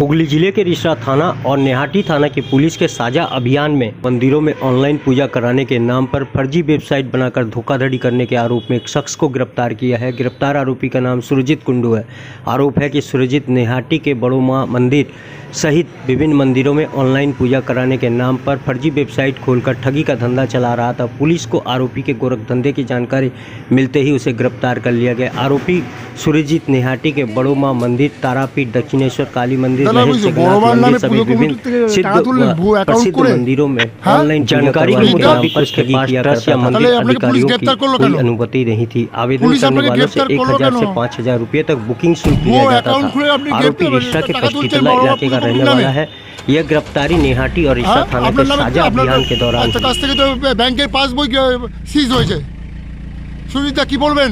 हुगली जिले के रिसरा थाना और नेहाटी थाना की पुलिस के साझा अभियान में मंदिरों में ऑनलाइन पूजा कराने के नाम पर फर्जी वेबसाइट बनाकर धोखाधड़ी करने के आरोप में एक शख्स को गिरफ्तार किया है। गिरफ्तार आरोपी का नाम सुरजीत कुंडू है। आरोप है कि सुरजीत नेहाटी के बड़ो माँ मंदिर सहित विभिन्न मंदिरों में ऑनलाइन पूजा कराने के नाम पर फर्जी वेबसाइट खोलकर ठगी का धंधा चला रहा था। पुलिस को आरोपी के गोरख धंधे की जानकारी मिलते ही उसे गिरफ्तार कर लिया गया। आरोपी सुरजीत नेहाटी के बड़ो माँ मंदिर, तारापीठ, दक्षिणेश्वर काली मंदिर सभी विभिन्न सिद्ध प्रसिद्ध मंदिरों में ऑनलाइन जानकारी के मुताबिक उसके पास ट्रस्ट या मंदिर अधिकारियों की कोई अनुमति नहीं थी। आवेदन करने वालों से 1000 से 5000 रुपये तक बुकिंग शुल्क लिया जाता था। आरोपी रिश्ता के पश्चिमला इलाके का रहने वाला है। यह गिरफ्तारी नेहाटी और रिश्ता थाना के साझा अभियान के दौरान ব্যাংকের পাসবই সিজ হয়েছে। সুজিতা কি বলবেন?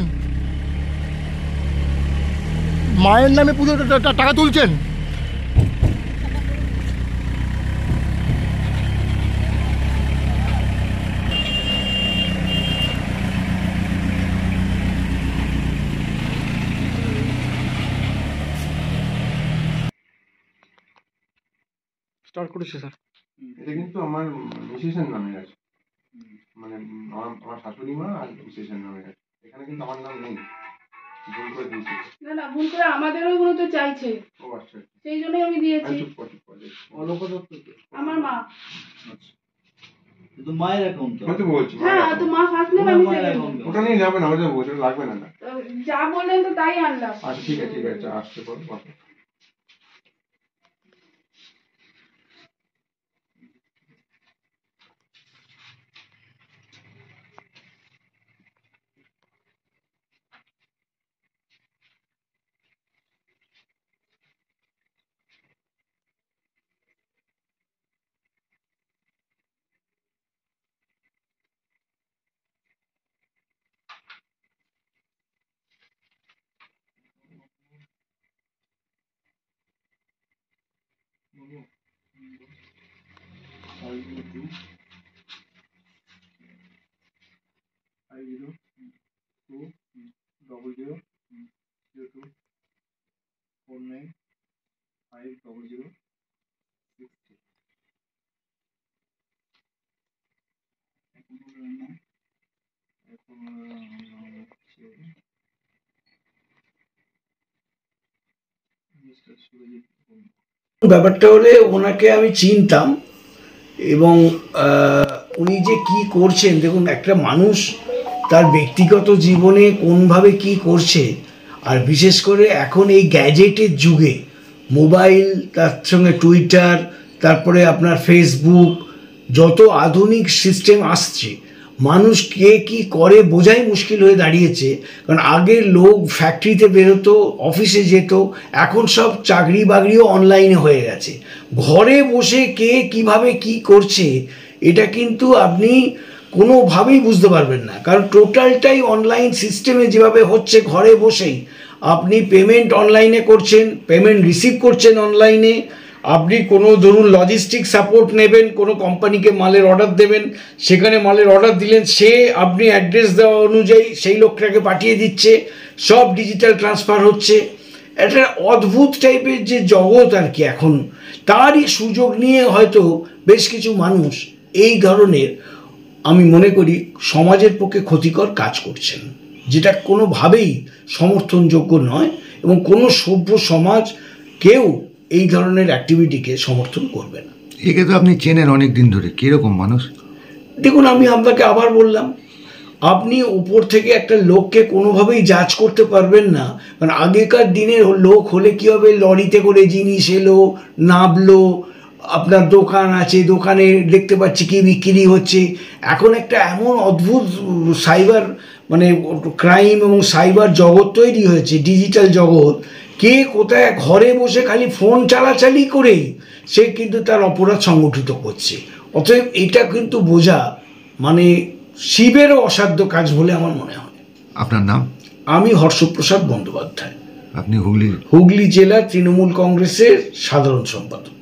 মায়ের নামে পুজো টাকা তুলছেন? স্টার্ট করেছে স্যার। এটা কিন্তু আমার মিসেসের নামে আছে, মানে আমার শাশুড়ি মা আর মিসেসের নামে আছে। এখানে কিন্তু আমার নাম নেই, ভুল করে দিয়েছি। না না, ভুল করে আমাদেরও গুলো তো চাইছে। ও আচ্ছা, সেই জন্যই আমি দিয়েছি। চুপ কর অলোক দত্ত আমার মা। আচ্ছা, তো মায়ের অ্যাকাউন্ট তো আমি বলছি। হ্যাঁ, তো মা ফার্স্ট নেম, আমি সেকেন্ড। ওটা নিয়ে যাবেন, আমাদের বলতে লাগবে না। যা বললেন তো তাই আনলাম। আচ্ছা ঠিক আছে আসতে পারো। ব্যাপারটা হলে ওনাকে আমি চিনতাম এবং উনি যে কি করছেন, দেখুন একটা মানুষ তার ব্যক্তিগত জীবনে কোনভাবে কি করছে, আর বিশেষ করে এখন এই গ্যাজেটের যুগে মোবাইল, তার সঙ্গে টুইটার, তারপরে আপনার ফেসবুক, যত আধুনিক সিস্টেম আসছে, মানুষ কে কী করে বোঝাই মুশকিল হয়ে দাঁড়িয়েছে। কারণ আগে লোক ফ্যাক্টরিতে বেরোতো, অফিসে যেত, এখন সব চাকরি বাকরিও অনলাইনে হয়ে গেছে। ঘরে বসে কে কিভাবে কি করছে এটা কিন্তু আপনি কোনোভাবেই বুঝতে পারবেন না, কারণ টোটালটাই অনলাইন সিস্টেমে যেভাবে হচ্ছে। ঘরে বসেই আপনি পেমেন্ট অনলাইনে করছেন, পেমেন্ট রিসিভ করছেন অনলাইনে। আপনি কোনো ধরুন লজিস্টিক সাপোর্ট নেবেন, কোনো কোম্পানিকে মালের অর্ডার দেবেন, সেখানে মালের অর্ডার দিলেন, সে আপনি অ্যাড্রেস দেওয়া অনুযায়ী সেই লোকটাকে পাঠিয়ে দিচ্ছে, সব ডিজিটাল ট্রান্সফার হচ্ছে। একটা অদ্ভুত টাইপের যে জগৎ আর কি এখন, তারই সুযোগ নিয়ে হয়তো বেশ কিছু মানুষ এই ধরনের, আমি মনে করি সমাজের পক্ষে ক্ষতিকর কাজ করছেন, যেটা কোনোভাবেই সমর্থনযোগ্য নয় এবং কোনো সভ্য সমাজ কেউ এই ধরনের অ্যাক্টিভিটিকে সমর্থন করবে না। একে তো আপনি চেনেন অনেক দিন ধরে, কীরকম মানুষ? দেখুন, আমি আপনাকে আবার বললাম, আপনি উপর থেকে একটা লোককে কোনোভাবেই জাজ করতে পারবেন না। কারণ আগেকার দিনের লোক হলে কী হবে, লরিতে করে জিনিস এলো, নামলো, আপনার দোকান আছে, দোকানে দেখতে পাচ্ছি কি বিক্রি হচ্ছে। এখন একটা এমন অদ্ভুত সাইবার মানে ক্রাইম এবং সাইবার জগৎ তৈরি হয়েছে, ডিজিটাল জগৎ। কে কোথায় ঘরে বসে খালি ফোন চালাচালি করেই সে কিন্তু তার অপরাধ সংগঠিত করছে। অতএব এটা কিন্তু বোঝা মানে শিবেরও অসাধ্য কাজ বলে আমার মনে হয়। আপনার নাম? আমি হর্ষপ্রসাদ বন্দ্যোপাধ্যায়। আপনি হুগলি জেলা তৃণমূল কংগ্রেসের সাধারণ সম্পাদক।